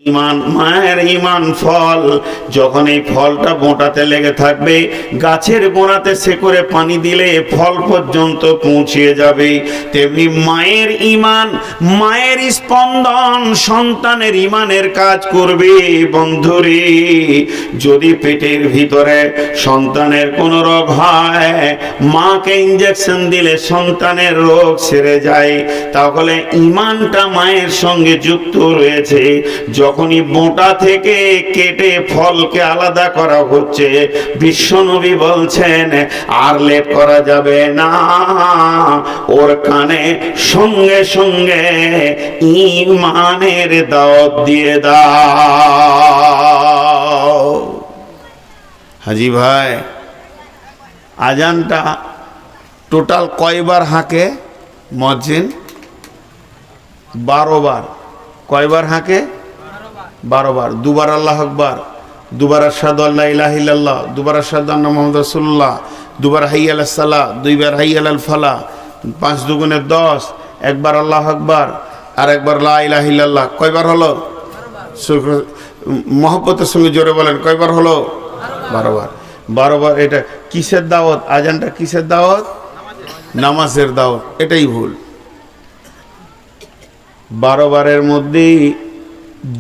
ইমান, মায়ের ইমান ফল। যখন এই ফলটা গোঁটাতে লেগে থাকবে, গাছের গোড়াতে শেকড়ে পানি দিলে ফল পর্যন্ত পৌঁছিয়ে যাবে, তেমনি মায়ের ইমান, মায়ের স্পন্দন সন্তানের ইমানের কাজ করবে। বন্ধুরে, যদি পেটের ভিতরে সন্তানের কোনো রোগ হয়, মাকে ইঞ্জেকশন দিলে সন্তানের রোগ সেরে যায়, তাহলে ইমানটা মায়ের সঙ্গে যুক্ত রয়েছে। যখনই বোঁটা থেকে কেটে ফলকে আলাদা করা হচ্ছে, বিশ্বনবী বলছেন আর লেট করা যাবে না, ওর কানে সঙ্গে সঙ্গে ঈমানের দাওয়াত দিয়ে দাও। হাজি ভাই, আজানটা টোটাল কয়বার হাঁকে মুয়াজ্জিন? 12 বার। কয়বার হাঁকে? 12 বার। দুবার আল্লাহু আকবার, দুবার আশহাদু আল্লা ইলাহা ইল্লাল্লাহ, দুবার আশহাদু আন্না মুহাম্মাদুর রাসূলুল্লাহ, দুবার হাইয়া আলাস সালাহ, দুইবার হাইয়া আলাল ফালাহ, 5 দুগুণে 10, একবার আল্লাহু আকবার আর একবার লা ইলাহা ইল্লাল্লাহ। কয়বার হলো? মহব্বতের সঙ্গে জোরে বলেন, কয়বার হলো? 12 বার। 12 বার। এটা কিসের দাওয়াত? আজানটা কিসের দাওয়াত? নামাজের দাওয়াত। এটাই ভুল। 12 বারের মধ্যে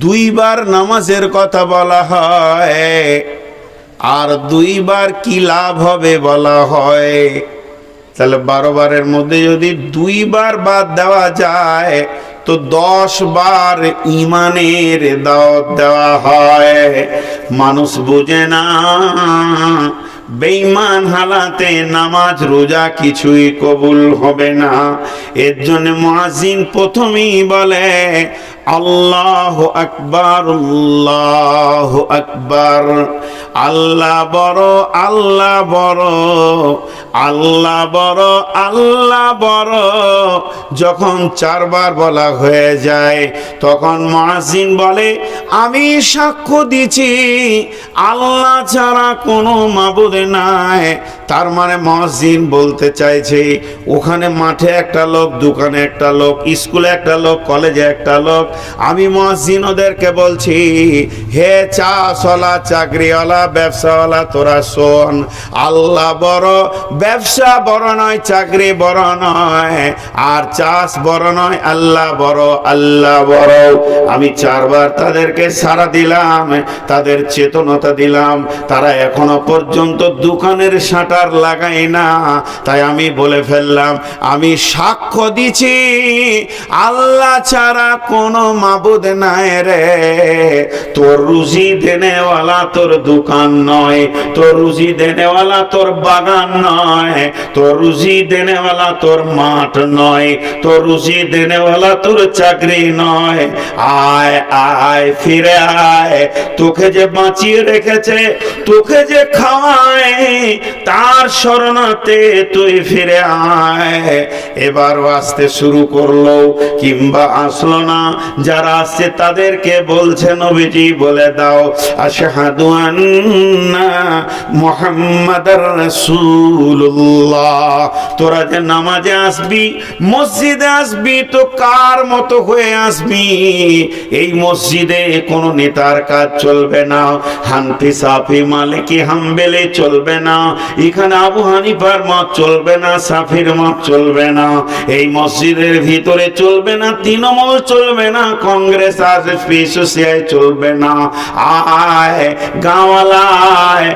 2 বার নামাজের কথা বলা হয়, আর 2 বার কি লাভ হবে বলা হয়। তাহলে 12 বারের মধ্যে যদি 2 বার বাদ দেওয়া যায়, তো 10 বার ইমানের দাওয়াত দেওয়া হয়। মানুষ বুঝে না, বেঈমান হালাতে নামাজ রোজা কিছুই কবুল হবে না। এর জন্য মুয়াজ্জিন প্রথমেই বলে আল্লাহু আকবার, আল্লাহু আকবার, আল্লাহ বড়, আল্লাহ বড়, আল্লাহ বড়, আল্লাহ বড়। যখন 4 বার বলা হয়ে যায়, তখন মুয়াজ্জিন বলে আমি সাক্ষ্য দিচ্ছি আল্লাহ ছাড়া কোনো মাবুদ নাই। তার মানে মুয়াজ্জিন বলতে চাইছে, ওখানে মাঠে একটা লোক, দোকানে একটা লোক, স্কুলে একটা লোক, কলেজে একটা লোক, আমি মুয়াজ্জিন ওদেরকে বলছি, হে চাষওয়ালা, চাকরিওয়ালা, ব্যবসাওয়ালা, তোরা শোন, আল্লাহ বড়, ব্যবসা বড় নয়, চাকরি বড় নয়, আর চাষ বড় নয়, আল্লাহ বড়, আল্লাহ বড়। আমি 4 বার তাদেরকে সাড়া দিলাম, তাদের চেতনতা দিলাম, তারা এখনো পর্যন্ত দোকানের শাটার লাগাই না। তাই আমি বলে ফেললাম, আমি সাক্ষ্য দিচ্ছি আল্লাহ ছাড়া কোনো মাবুদ নাই রে। তোর রুজি দেনেওয়ালা তোর দোকান নয়, তোর রুজি দেনেওয়ালা তোর বাগান নয়, তোর রুজি দেনেওয়ালা তোর মাঠ নয়, তোর রুজি দেনেওয়ালা তোর চাকরি নয়। আয় আয়, ফিরে আয়, তোকে যে বাঁচিয়ে রেখেছে, তোকে যে খাওয়ায়, তার শরণাতে তুই ফিরে আয়। এবার আসতে শুরু করলো কিংবা আসলো না, যারা আসছে তাদেরকে বলছে নবীজি বলে দাও আশহাদু আন্না মুহাম্মাদার রাসূলুল্লাহ। তোরা যে নামাজে আসবি, মসজিদে আসবি, তো কার মতো হয়ে আসবি? এই মসজিদে কোনো নেতার কাজ চলবে না, হানফি, সাফি, মালিকি, হাম্বলি চলবে না, এখানে আবু হানিফার মত চলবে না, সাফির মত চলবে না, এই মসজিদের ভিতরে চলবে না, তৃণমূল চলবে না, কংগ্রেস আর পিসিআই চলবে না। আয় গাঁওয়ালায়,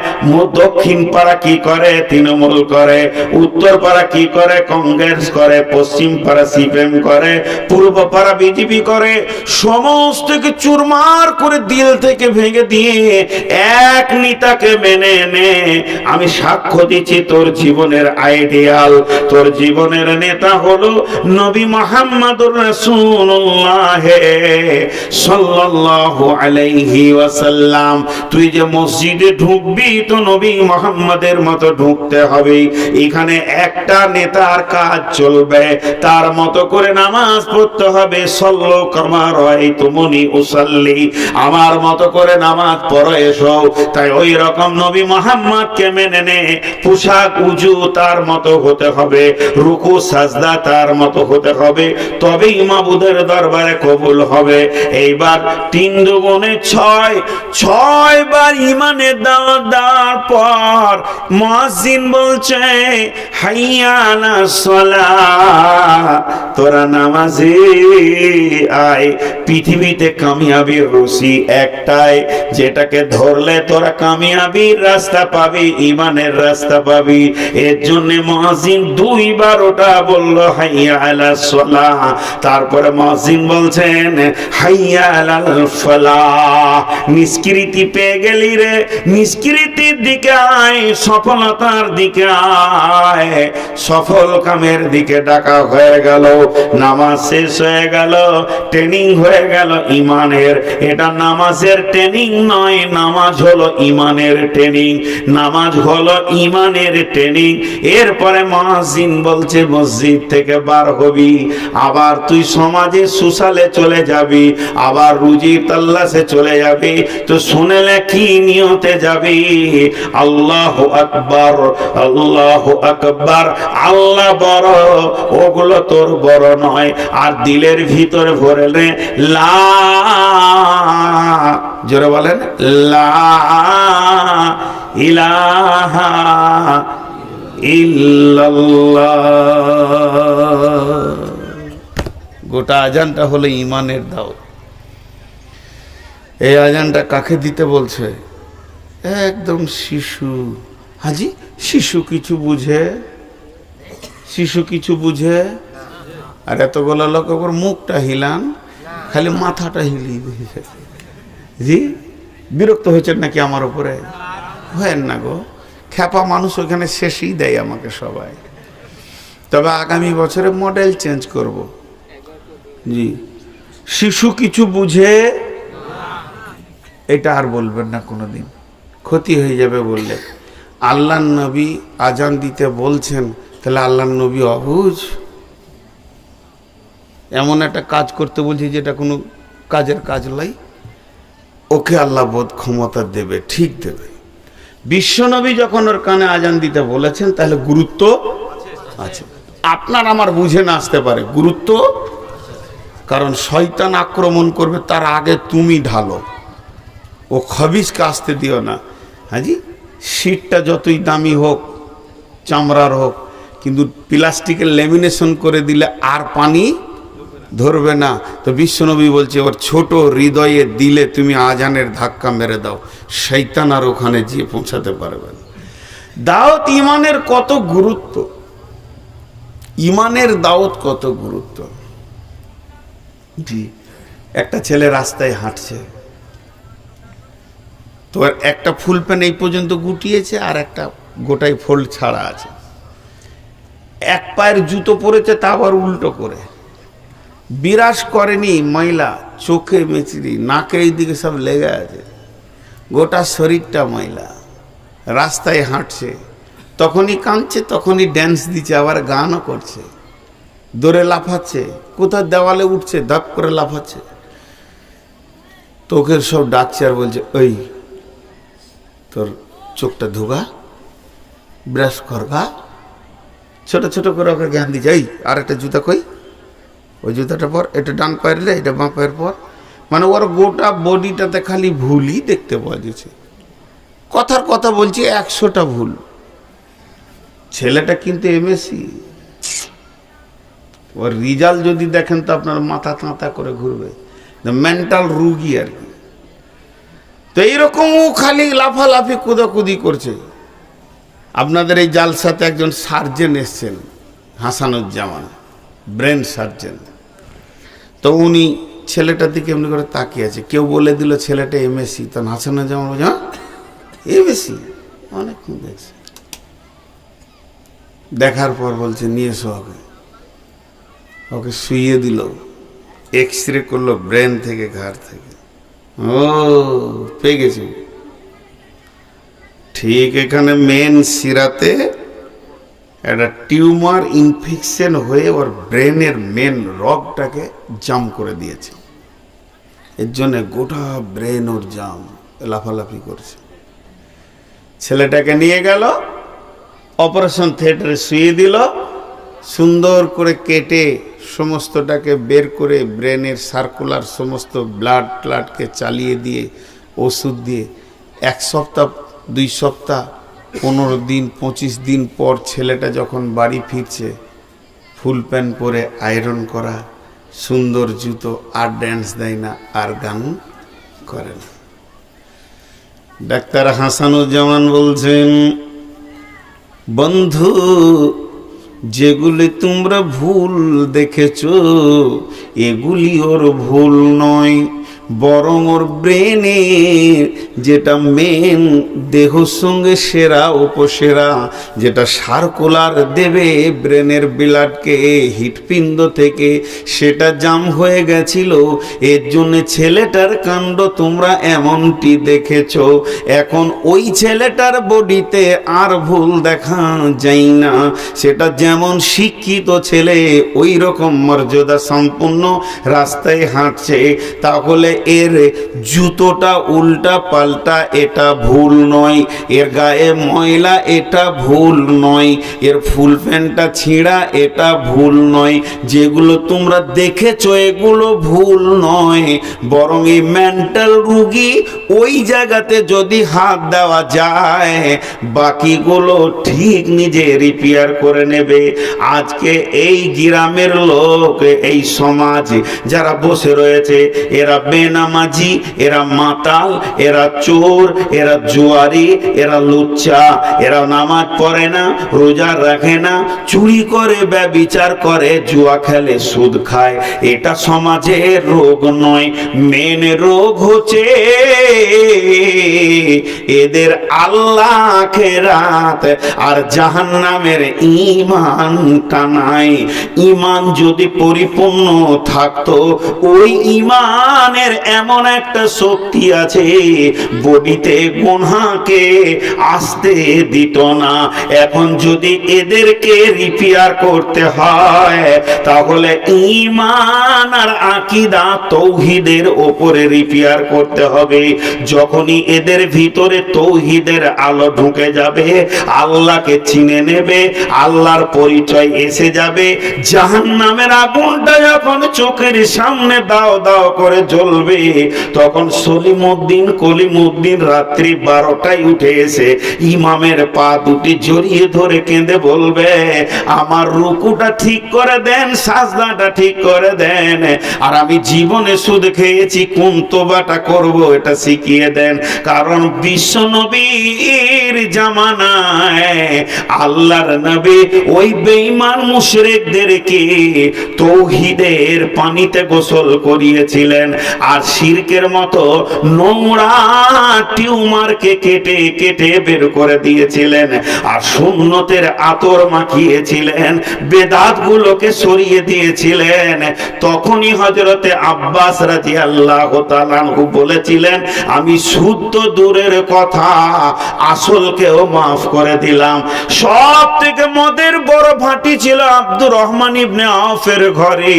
দক্ষিণ পাড়া কি করে? তৃণমূল করে, উত্তর পাড়া কি করে? কংগ্রেস করে, পশ্চিম পাড়া সিপিএম করে, পূর্ব পাড়া বিজেপি করে। সমস্তকে চুরমার করে দিল থেকে ভেঙে দিয়ে এক নেতাকে মেনে নে। আমি সাক্ষ্য দিচ্ছি তোর জীবনের আইডিয়াল, তোর জীবনের নেতা হলো নবী মুহাম্মদুর রাসূলুল্লাহ সাল্লাল্লাহু আলাইহি ওয়াসাল্লাম। তুই যে মসজিদে ঢুকবি, তো নবী মুহাম্মদের মতো ঢুকতে হবে। এখানে একটা নেতার কাজ চলবে, তার মতো করে নামাজ পড়তে হবে। সল্লু কামা রাআইতুমুনি উসাল্লি, আমার মতো করে নামাজ পড়ো এসো। তাই ওই রকম নবী মুহাম্মদকে মেনে নে, পোশাক উজু তার মতো হতে হবে, রুকু সাজদা তার মতো হতে হবে, তবেই মাবুদের দরবারে কবুল হবে। এইবার 3 দুগুণে 6, 6 বার ইমানের দাওয়াত দেওয়ার পর মুয়াজ্জিন বলছে হাইয়া আলাস সালাহ, তোরা নামাজে আয়। পৃথিবীতে কামিয়াবির রশি একটাই, যেটাকে ধরলে তোরা কামিয়াবির রাস্তা পাবি, ইমানের রাস্তা পাবি। এর জন্য মুয়াজ্জিন 2 বার ওটা বলল হাইয়া আলাস সালাহ। তারপরে মুয়াজ্জিন বলছেন হাইয়া আলাল ফালাহ। নিষ্কৃতি পেয়ে গেলি রে, নিষ্কৃতির দিকে আয়, সফলতার দিকে আয়, সফল কামের দিকে ডাকা হয়ে গেল। নামাজ শেষ হয়ে গেল, ট্রেনিং হয়ে গেল ইমানের। এটা নামাজের ট্রেনিং নয়, নামাজ হলো ইমানের ট্রেনিং, নামাজ হলো ইমানের ট্রেনিং। এরপরে মুয়াজ্জিন বলছে মসজিদ থেকে বার হবি, আবার তুই সমাজে সুসালে চলে যাবি, আবার রুজি তাল্লাশে চলে যাবি। তো শুনেলে কি নিয়তে যাবি? আল্লাহু আকবার, আল্লাহু আকবার, আল্লাহ বড়, ওগুলো তোর বড় নয়। আর দিলের ভিতরে ভরলে লা, জোরে বলেন লা ইলাহা ইল্লাল্লাহ। গোটা আজানটা হলো ইমানের দাও। এই আজানটা কাকে দিতে বলছে? একদম শিশু। হাজি শিশু কিছু বুঝে? শিশু কিছু বুঝে? আর এতগুলো লোক ওপর মুখটা হিলান, খালি মাথাটা হিলিয়ে দিয়েছে। জি বিরক্ত হয়েছেন নাকি আমার উপরে? হয় না গো, খ্যাপা মানুষ ওখানে শেষই দেয় আমাকে সবাই। তবে আগামী বছরে মডেল চেঞ্জ করব। জি শিশু কিছু বুঝে, এটা আর বলবেন না কোনোদিন, ক্ষতি হয়ে যাবে বললে। আল্লাহর নবী আজান দিতে বলছেন, তাহলে আল্লাহর নবী অবুঝ? এমন একটা কাজ করতে বলছি যেটা কোনো কাজের কাজ নয়, ওকে আল্লাহ বোধ ক্ষমতা দেবে, ঠিক দেবে। বিশ্বনবী যখন ওর কানে আজান দিতে বলেছেন, তাহলে গুরুত্ব আছে। আপনার আমার বুঝে না আসতে পারে, গুরুত্ব। কারণ শয়তান আক্রমণ করবে, তার আগে তুমি ঢালো। ও খবিসকে আসতে দিও না। হাজি শীটটা যতই দামি হোক, চামড়ার হোক, কিন্তু প্লাস্টিকের লেমিনেশন করে দিলে আর পানি ধরবে না। তো বিশ্বনবী বলছে ওর ছোট হৃদয়ে দিলে তুমি আজানের ধাক্কা মেরে দাও, শয়তান আর ওখানে গিয়ে পৌঁছাতে পারবে না। দাওয়াত ইমানের কত গুরুত্ব, ইমানের দাওয়াত কত গুরুত্ব। জি একটা ছেলে রাস্তায় হাঁটছে, তো একটা ফুল প্যান্ট এই পর্যন্ত গুটিয়েছে, আর একটা গোটাই ফোল্ড ছাড়া আছে। এক পায়ের জুতো পরেছে, তা আবার উল্টো করে। বিরাস করেনি ময়লা, চোখে মেচড়ি, নাকে এই দিকে সব লেগে আছে, গোটা শরীরটা ময়লা। রাস্তায় হাঁটছে, তখনই কাঁদছে, তখনই ড্যান্স দিচ্ছে, আবার গানও করছে, দৌড়ে লাফাচ্ছে, কোথাও দেওয়ালে উঠছে, ধাপ করে লাফাচ্ছে। তোকে সব ডাকছে আর বলছে ওই তোর চোখটা ধোগা, ব্রাশ করগা, ছোট ছোট করে ওকে জ্ঞান দিচ্ছে। এই আর একটা জুতা কই, ওই জুতাটা পর, এটা ডান পায়ের লে, এটা বাঁ পায়ের পর। মানে ওর গোটা বডিটাতে খালি ভুলই দেখতে পাওয়া যাচ্ছে। কথার কথা বলছি, 100টা ভুল। ছেলেটা কিন্তু এমএসসি, ওর রেজাল্ট যদি দেখেন তো আপনার মাথা তাঁতা করে ঘুরবে, মেন্টাল রুগী আর কি। তো এইরকম ও খালি লাফালাফি কুদাকুদি করছে। আপনাদের এই জালসাতে একজন সার্জেন এসছেন, হাসানুজ্জামান, ব্রেন সার্জেন। তো উনি ছেলেটার দিকে এমনি করে তাকিয়ে আছে। কেউ বলে দিল ছেলেটা এমএসসি, তখন হাসানুজ্জামান বলছে হ্যাঁ এমএসসি, অনেকক্ষণ দেখছে। দেখার পর বলছে নিয়ে এসো ওকে। ওকে শুইয়ে দিল, এক্স রে করলো ব্রেন থেকে, ঘাড় থেকে। ও পেয়ে গেছি, ঠিক এখানে মেন শিরাতে একটা টিউমার ইনফেকশন হয়ে ওর ব্রেনের মেন রগটাকে জাম করে দিয়েছে। এর জন্য গোটা ব্রেন ওর জাম, লাফালাফি করছে। ছেলেটাকে নিয়ে গেল, অপারেশন থিয়েটারে শুয়ে দিল, সুন্দর করে কেটে সমস্তটাকে বের করে ব্রেনের সার্কুলার সমস্ত ব্লাড ট্লাডকে চালিয়ে দিয়ে ওষুধ দিয়ে 1 সপ্তাহ 2 সপ্তাহ 15 দিন 25 দিন পর ছেলেটা যখন বাড়ি ফিরছে, ফুল প্যান্ট পরে আয়রন করা সুন্দর জুতো, আর ড্যান্স দেয় না, আর গান করে না। ডাক্তার হাসানুজ্জামান বলছেন, বন্ধু যেগুলি তোমরা ভুল দেখেছো এগুলি ওর ভুল নয়, বরং ওর ব্রেনে যেটা মেন দেহ সঙ্গে সেরা উপসেরা, যেটা সার্কুলার দেবে ব্রেনের ব্লাডকে হৃৎপিণ্ড থেকে, সেটা জাম হয়ে গেছিল। এর জন্য ছেলেটার কাণ্ড তোমরা এমনটি দেখেছো। এখন ওই ছেলেটার বডিতে আর ভুল দেখা যায় না। সেটা যেমন শিক্ষিত ছেলে ওই রকম মর্যাদা সম্পন্ন রাস্তায় হাঁটছে, তাহলে এর জুতোটা উল্টা পাল্টা এটা ভুল নয়, এর গায়ে ময়লা এটা ভুল নয়, এর ফুল প্যান্টটা ছিঁড়া এটা ভুল নয়। যেগুলো তোমরা দেখেছো এগুলো ভুল নয়, বরং এই মেন্টাল রুগী ওই জায়গাতে যদি হাত দেওয়া যায় বাকিগুলো ঠিক নিজে রিপেয়ার করে নেবে। আজকে এই গ্রামের লোক, এই সমাজ যারা বসে রয়েছে, এরা বেনামাজি, এরা মাতাল, এরা চোর, এরা জুয়ারি, এরা লুচ্চা, এরা নামাজ পড়ে না, রোজা রাখে না, চুরি করে, ব্যভিচার করে, জুয়া খেলে, সুদ খায়। এটা সমাজের রোগ নয়, মেন রোগ হচ্ছে এদের আল্লাহ আখিরাত আর জাহান্নামের ঈমানটা নাই। ঈমান যদি পরিপূর্ণ থাকতো, ওই ঈমানের এমন একটা শক্তি আছে বডিতে গুনাহকে আসতে দিত না। এখন যদি এদেরকে রিপেয়ার করতে হয় তাহলে ঈমান আর আকীদা তৌহিদের উপরে রিপেয়ার করতে হবে। যখনই এদের ভিতরে তৌহিদের আলো ঢুকে যাবে, আল্লাহকে চিনে নেবে, আল্লাহর পরিচয় এসে যাবে, জাহান্নামের আগুনটা যখন চোখের সামনে দাও দাও করে জ্বলবে, তখন সলিমউদ্দিন কলিমউদ্দিন রাত্রি 12টায় উঠে এসে ইমামের পা দুটি জড়িয়ে ধরে কেঁদে বলবে, আমার রুকুটা ঠিক করে দেন, সাজদাটা ঠিক করে দেন, আর আমি জীবনে সুদ খেয়েছি, কোন তোবাটা করব এটা শিখিয়ে দেন। কারণ বিশ্ব নবীর জামানায় আল্লাহর নবী ওই বেঈমান মুশরিকদেরকে তৌহিদের পানিতে গোসল করিয়েছিলেন, আর শিরকের মতো নোংরা টিউমারকে কেটে কেটে বের করে দিয়েছিলেন, আর সুন্নতের আতর মাখিয়েছিলেন, বেদাতগুলোকে সরিয়ে দিয়েছিলেন। তখনই হযরতে আব্বাস রাদিয়াল্লাহু তাআলা আনহু বলেছিলেন, আমি সুদ তো দূরের কথা, আসলকেও মাফ করে দিলাম। সব থেকে মদের বড় ভাটি ছিল আব্দুর রহমান ইবনে আওফের ঘরে।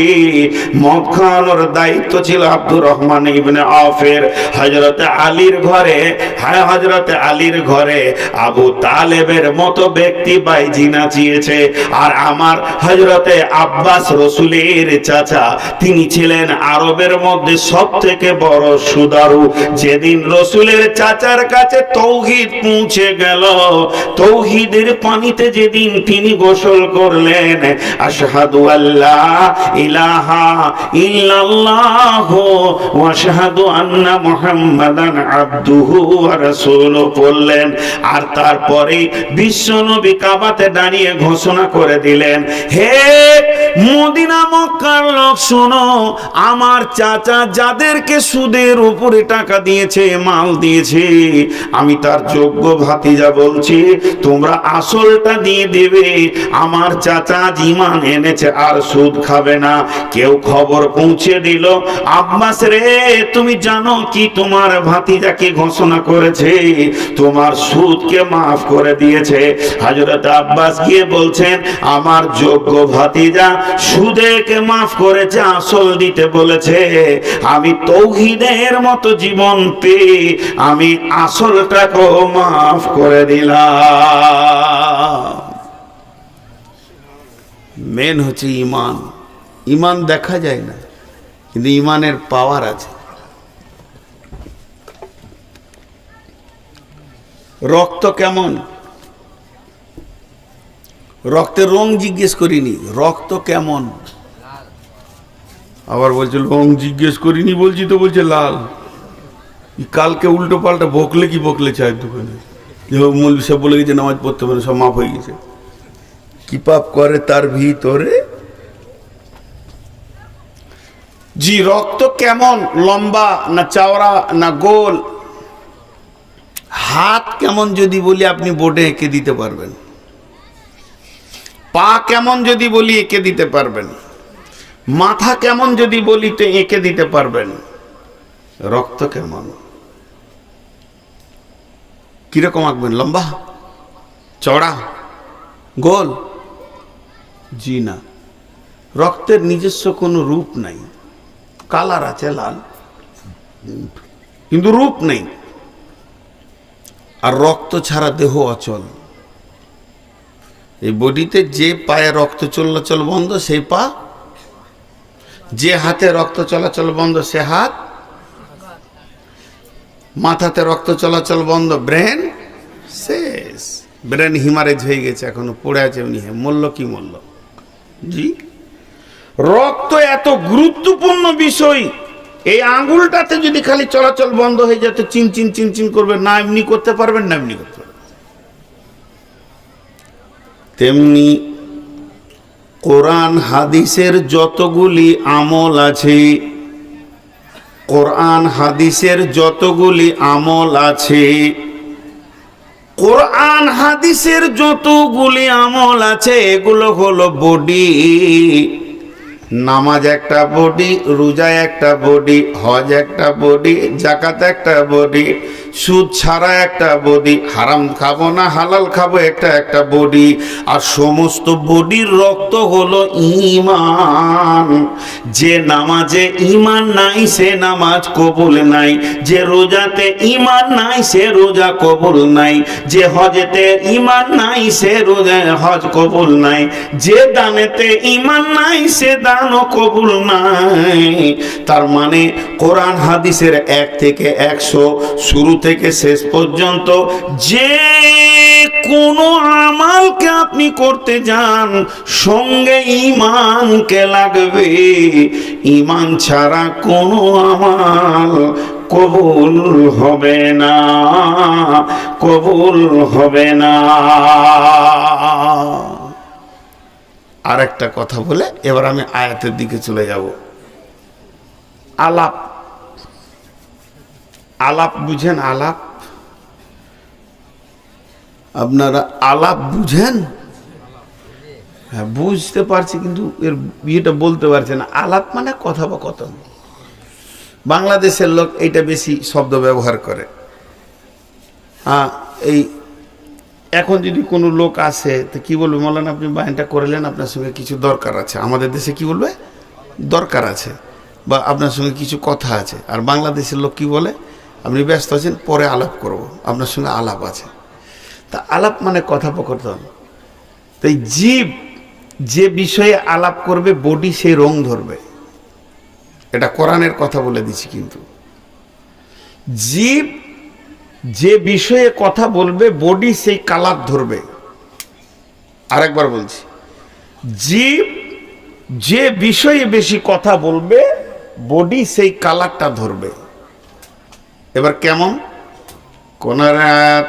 মদ খাওয়ানোর দায়িত্ব ছিল আব্দুর রহমান ইবনে আওফের। হযরতে আলীর ঘরে, হ্যাঁ হযরতে আলীর ঘরে আবু তালেবের মতো ব্যক্তি বাইজি নাচিয়েছে। আর আমার হযরতে আব্বাস রসুলের চাচা, তিনি ছিলেন আরবের মধ্যে সব থেকে বড় সুদারু। যেদিন রসুলের চাচার কাছে তৌহিদ পৌঁছে গেল, তৌহিদের পানিতে যেদিন তিনি গোসল করলেন, আশহাদু আল্লা ইলাহা ইল্লাল্লাহ ওয়া আশহাদু আন্না মুহাম্মাদান আবদুহু ওয়া রাসূলুহু পড়লেন। আর তারপরে বিশ্বনবী কাবাতে দাঁড়িয়ে ঘোষণা করে দিলেন, হে মদিনা মক্কার লোক শোনো, আমার চাচা যাদেরকে সুদের উপরে টাকা দিয়েছে, মাল দিয়েছে, আমি তার যোগ্য ভাতিজা বলছি, তোমরা আসলটা দিয়ে দেবে। আমার চাচা ঈমান এনেছে আর সুদ খাবে না। কেউ খবর পৌঁছে দিল, আব্বাস রে, তুমি জানো কি তোমার ভাতিজা কি ঘোষণা করেছে? তোমার সুদকে মাফ করে দিয়েছে। হযরত আব্বাস গিয়ে বলছেন, আমার যোগ্য ভাতিজা সুদেরকে মাফ করেছে, আসল দিতে বলেছে। আমি তৌহিদের মতো জীবন পেয়ে আমি আসলটাকেও মাফ করে দিলাম। মেন হচ্ছে ঈমান। ঈমান দেখা যায় না, কিন্তু ঈমানের পাওয়ার আছে। রক্ত কেমন? রক্তের রং জিজ্ঞেস করিনি, রক্ত কেমন? আবার বলছে রং জিজ্ঞেস করিনি, বলছি তো বলছে লাল। কালকে উল্টো পাল্টা বকলে কি বকলে চায়ের দোকানে, মৌলভী সাহেব বলে গেছে নামাজ পড়তে পারে, সব মাফ হয়ে গেছে। কি পাপ করে তার ভিতরে। জি, রক্ত কেমন? লম্বা না চওড়া না গোল? হাত কেমন যদি বলি আপনি বোর্ডে এঁকে দিতে পারবেন। পা কেমন যদি বলি এঁকে দিতে পারবেন। মাথা কেমন যদি বলি তো এঁকে দিতে পারবেন। রক্ত কেমন? কিরকম আঁকবেন? লম্বা, চড়া, গোল? জি না, রক্তের নিজস্ব কোনো রূপ নাই। কালার আছে লাল, কিন্তু রূপ নেই। আর রক্ত ছাড়া দেহ অচল। এই বডিতে যে পায়ে রক্ত চলাচল বন্ধ সেই পা, যে হাতে রক্ত চলাচল বন্ধ সে হাত, মাথাতে রক্ত চলাচল বন্ধ ব্রেন শেষ। ব্রেন হিমারেজ হয়ে গেছে, এখনো পড়ে আছে উনি। মূল্য কি মূল্য? জি, রক্ত এত গুরুত্বপূর্ণ বিষয়। এই আঙ্গুলটাতে যদি খালি চলাচল বন্ধ হয়ে যেত, চিনচিন চিনচিন করবে, না এমনি করতে পারবেন না এমনি করতে পারবেন। তেমনি কোরআন হাদিসের যতগুলি আমল আছে, কোরআন হাদিসের যতগুলি আমল আছে, কোরআন হাদিসের যতগুলি আমল আছে, এগুলো হলো বডি। নামাজ একটা বডি, রোজা একটা বডি, হজ একটা বডি, যাকাত একটা বডি, সুদ ছাড়া একটা বডি, হারাম খাবো না হালাল খাবো একটা বডি। আর সমস্ত বডির রক্ত হলো ঈমান। যে নামাজে ঈমান নাই সে নামাজ কবুল নাই, যে রোজাতে ঈমান নাই সে রোজা কবুল নাই, যে হজেতে ঈমান নাই সে রোজা হজ কবুল নাই, যে দানেতে ঈমান নাই সে দানও কবুল নাই। তার মানে কোরআন হাদিসের 1 থেকে 100 শুরু থেকে শেষ পর্যন্ত যে কোনো আমালকে আপনি করতে যান সঙ্গে ঈমানকে লাগবে। ঈমান ছাড়া কোনো আমাল কবুল হবে না, কবুল হবে না। আর একটা কথা বলে এবার আমি আয়াতের দিকে চলে যাব। আলাপ, আলাপ বুঝেন? আলাপ আপনারা আলাপ বুঝেন? হ্যাঁ বুঝতে পারছি, কিন্তু এর বিয়েটা বলতে পারছে না। আলাপ মানে কথোপকথন। বাংলাদেশের লোক এইটা বেশি শব্দ ব্যবহার করে। হ্যাঁ, এই এখন যদি কোনো লোক আসে তো কি বলবে, মৌলানা আপনি বায়ানটা করলেন, আপনার সঙ্গে কিছু দরকার আছে। আমাদের দেশে কি বলবে? দরকার আছে, বা আপনার সঙ্গে কিছু কথা আছে। আর বাংলাদেশের লোক কি বলে? আপনি ব্যস্ত আছেন, পরে আলাপ করব, আপনার সঙ্গে আলাপ আছে। তা আলাপ মানে কথোপকথন। তাই জীব যে বিষয়ে আলাপ করবে বডি সেই রং ধরবে। এটা কোরআনের কথা বলে দিচ্ছি। কিন্তু জীব যে বিষয়ে কথা বলবে বডি সেই কালার ধরবে। আরেকবার বলছি, জীব যে বিষয়ে বেশি কথা বলবে বডি সেই কালারটা ধরবে। এবার কেমন? কোন রাত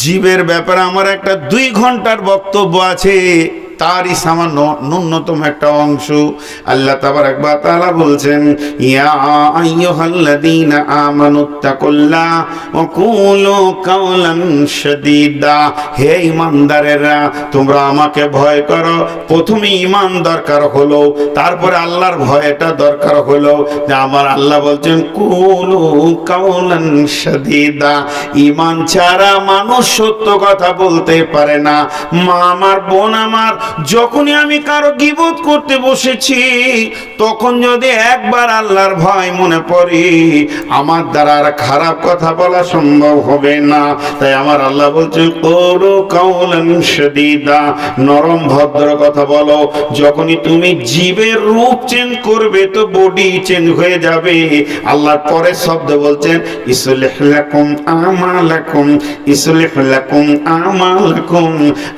জীবের ব্যাপারে আমার একটা 2 ঘন্টার বক্তব্য আছে, তারই সামান্য ন্যূনতম একটা অংশ আল্লাহ তাবারক ওয়া তাআলা বলছেন, ইয়া আইয়ুহাল্লাযীনা আমানুত্তাকুল্লাহ ওয়া কুলু কাওলান শাদীদা। হে ঈমানদারেরা, তোমরা আমাকে ভয় করো। প্রথমে ঈমান দরকার হলো, তারপরে আল্লাহর ভয়টা দরকার হলো। যে আমার আল্লাহ বলছেন কুলু কাওলান শাদীদা। ঈমান ছাড়া মানুষ সত্য কথা বলতে পারে না। মা আমার, বোন আমার, যখনই আমি কারো গীবত করতে বসেছি তখন যদি একবার আল্লাহর ভয় মনে পড়ে আমার দ্বারা আর খারাপ কথা বলা সম্ভব হবে না। তাই আমার আল্লাহ বলছেন কুলু কাওলান শাদীদা, নরম ভদ্র কথা বলো। যখনই তুমি জীবের রূপ চেঞ্জ করবে তো বডি চেঞ্জ হয়ে যাবে। আল্লাহ পরে শব্দ বলছেন ইসলিহ লাকুম আমালাকুম, ইসলিহ লাকুম আমালাকুম,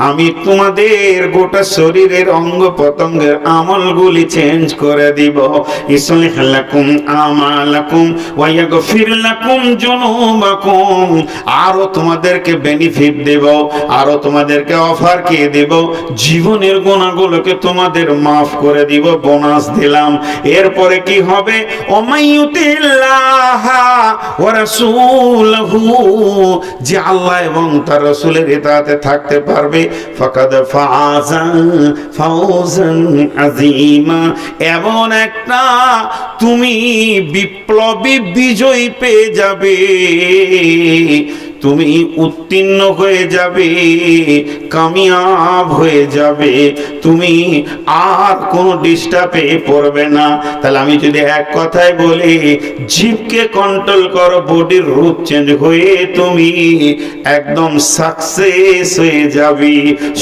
আমি তোমাদের গোটা শরীরের অঙ্গ প্রত্যঙ্গের আমলগুলি চেঞ্জ করে দিব। ইসলিহ লাকুম আমালাকুম ওয়া ইয়াগফির লাকুম যুনুবাকুম, আরো তোমাদেরকে বেনিফিট দেব, আরো তোমাদেরকে অফার কে দেব, জীবনের গুনাহগুলোকে তোমাদের মাফ করে দিব, বোনাস দিলাম। এরপরে কি হবে? ওমাইয়ুতিল্লাহ ওয়া রাসূলহু, যে আল্লাহ এবং তার রাসূলের ইতাআতে থাকতে পারবে, ফাকাদ ফাযা ফাওজান আযীমা, এমন একটা তুমি বিপ্লবী বিজয় পেয়ে যাবে, তুমি উত্তীর্ণ হয়ে যাবে, কামিয়াব হয়ে যাবে, তুমি আর কোনো ডিস্টার্বে পড়বে না। তাহলে আমি যদি এক কথায় বলি, জীবকে কন্ট্রোল করো, বডির রূপ চেঞ্জ হয়ে তুমি একদম সাকসেস হয়ে যাবে,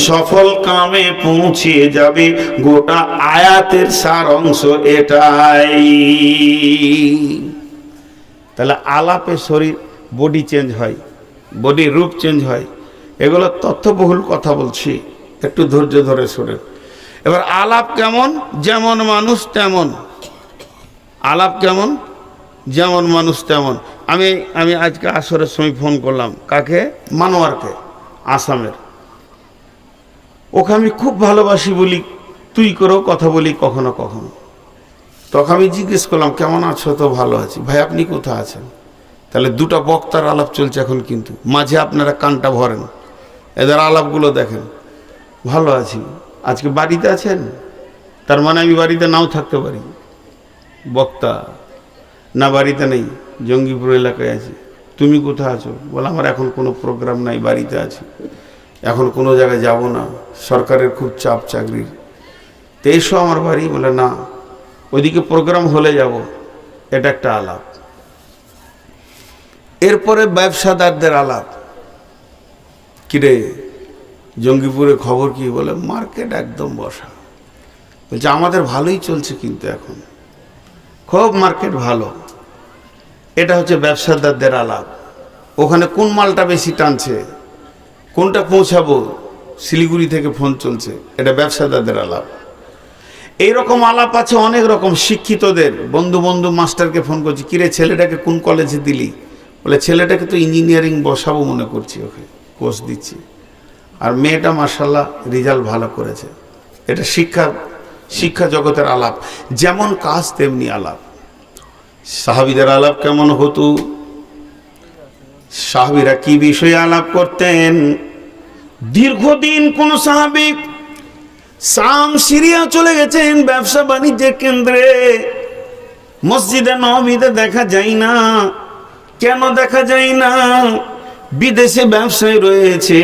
সফল কামে পৌঁছিয়ে যাবে। গোটা আয়াতের সার অংশ এটাই। তাহলে আলাপে শরীর বডি চেঞ্জ হয়, বডির রূপ চেঞ্জ হয়। এগুলো তথ্যবহুল কথা বলছি, একটু ধৈর্য ধরে শোনেন। এবার আলাপ কেমন? যেমন মানুষ তেমন আলাপ, কেমন? যেমন মানুষ তেমন। আমি আজকে আসরের সময় ফোন করলাম, কাকে? মানোয়ারকে, আসামের। ওকে আমি খুব ভালোবাসি বলি, তুই করেও কথা বলি কখনো কখনো। তখন আমি জিজ্ঞেস করলাম, কেমন আছো? তো ভালো আছি। ভাই আপনি কোথায় আছেন? তাহলে দুটা বক্তার আলাপ চলছে এখন, কিন্তু মাঝে আপনারা কানটা ভরেন, এদের আলাপগুলো দেখেন। ভালো আছি। আজকে বাড়িতে আছেন? তার মানে আমি বাড়িতে নাও থাকতে পারি। বক্তা না বাড়িতে নেই, জঙ্গিপুর এলাকায় আছি। তুমি কোথায় আছো? বলে আমার এখন কোনো প্রোগ্রাম নাই, বাড়িতে আছি, এখন কোনো জায়গায় যাব না, সরকারের খুব চাপ চাকরির। তো এসো আমার বাড়ি। বলে না, ওইদিকে প্রোগ্রাম হলে যাব। এটা একটা আলাপ। এরপরে ব্যবসাদারদের আলাপ। কিরে জঙ্গিপুরে খবর কি? বলে মার্কেট একদম বসা। বলছে আমাদের ভালোই চলছে, কিন্তু এখন খুব মার্কেট ভালো। এটা হচ্ছে ব্যবসাদারদের আলাপ। ওখানে কোন মালটা বেশি টানছে, কোনটা পৌঁছাবো, শিলিগুড়ি থেকে ফোন চলছে, এটা ব্যবসাদারদের আলাপ। এইরকম আলাপ আছে অনেক রকম। শিক্ষিতদের বন্ধু মাস্টারকে ফোন করছি, কিরে ছেলেটাকে কোন কলেজে দিলি? বলে ছেলেটাকে তো ইঞ্জিনিয়ারিং বসাবো মনে করছি, ওকে কোর্স দিচ্ছি। আর মেয়েটা মাশাআল্লাহ রেজাল্ট ভালো করেছে। এটা শিক্ষা জগতের আলাপ। যেমন কাজ তেমনি আলাপ। সাহাবীদের আলাপ কেমন হতো? সাহাবীরা কি বিষয়ে আলাপ করতেন? দীর্ঘদিন কোন সাহাবী শাম সিরিয়া চলে গেছেন ব্যবসা বাণিজ্যের কেন্দ্রে, মসজিদে নববীতে দেখা যায় না। কেন দেখা যায় না? বিদেশে ব্যবসায় রয়েছে।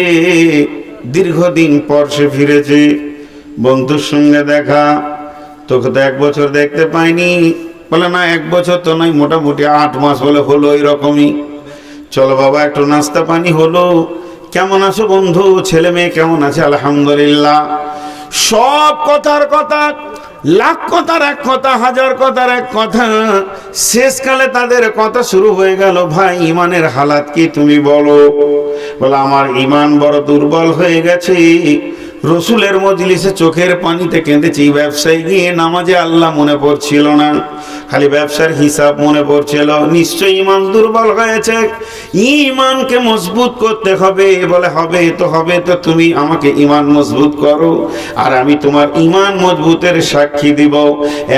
দীর্ঘদিন পর সে ফিরেছে, বন্ধুর সঙ্গে দেখা। তোকে তো 1 বছর দেখতে পাইনি। বলে না 1 বছর তো নয়, মোটামুটি 8 মাস বলে হলো, এরকমই। চলো বাবা একটু নাস্তা পানি হলো। কেমন আছো বন্ধু? ছেলে মেয়ে কেমন আছে? আলহামদুলিল্লাহ। সব কথার কথা, লাখ কথার এক কথা, হাজার কথার এক কথা। শেষকালে তাদের কথা শুরু হয়ে গেল, ভাই ইমানের হালাত কি তুমি বলো? বলে আমার ইমান বড় দুর্বল হয়ে গেছে। রসুলের মজলিসে চোখের পানিতে কেঁদেছি, ব্যবসায় গিয়ে নামাজে আল্লাহ মনে পড়ছিল না, খালি ব্যবসার হিসাব মনে পড়ছিল। নিশ্চয়ই ইমান দুর্বল হয়েছে, ইমানকে মজবুত করতে হবে। বলে হবে তো তুমি আমাকে ইমান মজবুত করো, আর আমি তোমার ইমান মজবুতের সাক্ষী দিব।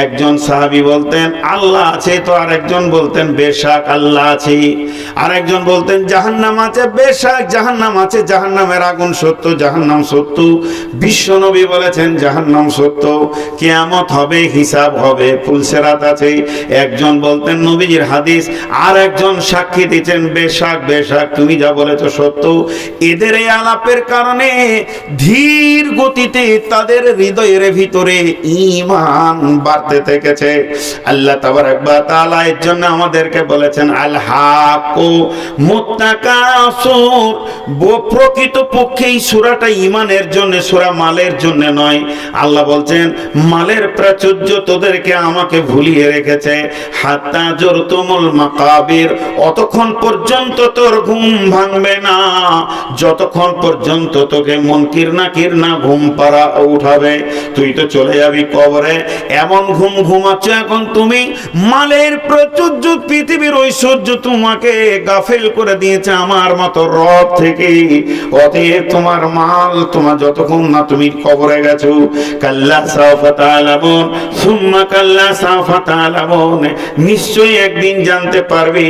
একজন সাহাবী বলতেন আল্লাহ আছে, তো আর একজন বলতেন বেশাক আল্লাহ আছে। আর একজন বলতেন জাহান্নাম আছে, বেশাক জাহান্নাম আছে, জাহান্নামের আগুন সত্য, জাহান্নাম সত্য। বিশ্বনবী বলেছেন জাহান্নাম সত্য, কিয়ামত হবে, হিসাব হবে, পুলসেরাত আছে। একজন বলতেন নবীজির হাদিস, আর একজন সাক্ষী দিচ্ছেন বেশাক বেশাক তুমি যা বলেছো সত্য। এদের এই আলাপের কারণে ধীর গতিতে তাদের হৃদয়ের ভিতরে ঈমান বাড়তে থেকেছে। আল্লাহ তাবারাক ওয়া তাআলা এর জন্য আমাদেরকে বলেছেন আল হাক্কু মুত্তাকাসুর। প্রকৃত পক্ষে এই সূরাটা ঈমানের জন্য, সূরা মালের জন্য নয়। আল্লাহ বলছেন মালের প্রাচুর্য তোদেরকে আমাকে ভুলিয়ে রেখেছে। হাত্তা জুরতুমুল মাকাবির, অতক্ষণ পর্যন্ত তোর ঘুম ভাঙবে না যতক্ষণ পর্যন্ত তোকে মুনকির নাকির না ঘুম পাড়া উঠাবে। তুই তো চলে যাবি কবরে, এমন ঘুম ঘুমাচ্ছ এখন তুমি। মালের প্রাচুর্য, পৃথিবীর ঐশ্বর্য তোমাকে গাফেল করে দিয়েছে আমার মতো রব থেকে। অতএব তোমার মাল তোমার যতক্ষণ না তুমি কবরে গেছো। কাল্লা সাওফা তা'লামুন সুম্মা কাল্লা সাওফা তা'লামুন, নিশ্চয়ই একদিন জানতে পারবে।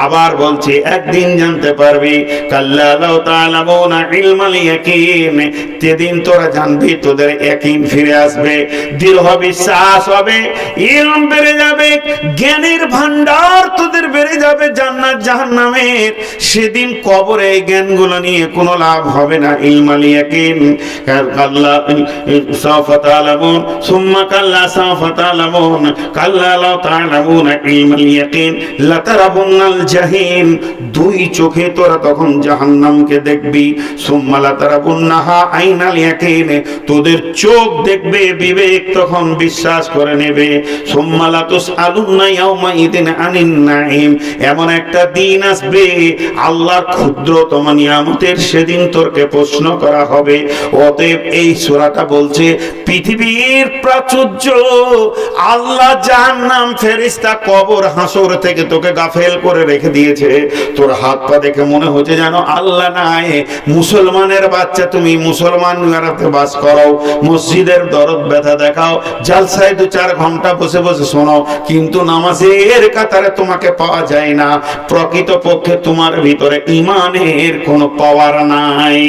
আবার বলছে একদিন জানতে পারবে। কাল্লা লাউ তা'লামুনা ইলমাল ইয়াকিন, যেদিন তোরা জানবি তোদের ইয়াকিন ফিরে আসবে, দৃঢ় বিশ্বাস হবে, ইলম বেড়ে যাবে, জ্ঞানের ভান্ডার তোদের বেড়ে যাবে জান্নাত জাহান্নামের। সেদিন কবরে এই জ্ঞানগুলো নিয়ে কোনো লাভ হবে না। ইলমাল ইয়াকিন, কাল্লা সাওফা তা'লামুন সুম্মা কাল্লা সাওফা তা'লামুন কাল্লা লাউ তা'লামুনা ইলমাল ইয়াকিন লাতারাবুন্নাল জাহিম, দুই চোখে তোরা তখন জাহান্নামকে দেখবি। সুম্মা লাতারাবুন্নাহা আইনাল ইয়াকিন, তোদের চোখ দেখবে, বিবেক তখন বিশ্বাস করে নেবে। সুম্মা লাতুসআলুন্না ইয়াওমা ইদিন আনিন নাঈম, এমন একটা দিন আসবে আল্লাহর ক্ষুদ্রতম নিয়ামতের সেদিন তোরকে প্রশ্ন করা হবে। অতএব এই সূরাটা বলছে পৃথিবীর প্রাচুর্য, আল্লাহ জাহান্নাম, ফেরেশতা, কবর, হাসর থেকে তোকে গাফেল করে রেখে দিয়েছে। তোর হাত পা দেখে মনে হচ্ছে যেন আল্লাহ নাই। মুসলমানের বাচ্চা, তুমি মুসলমান বাস করো, মসজিদের দরদ ব্যথা দেখাও, জালসায় 2-4 ঘন্টা বসে বসে শোনো, কিন্তু নামাজের কাতারে তোমাকে পাওয়া যায় না। প্রকৃত পক্ষে তোমার ভিতরে ঈমানের কোনো পাওয়ার নাই।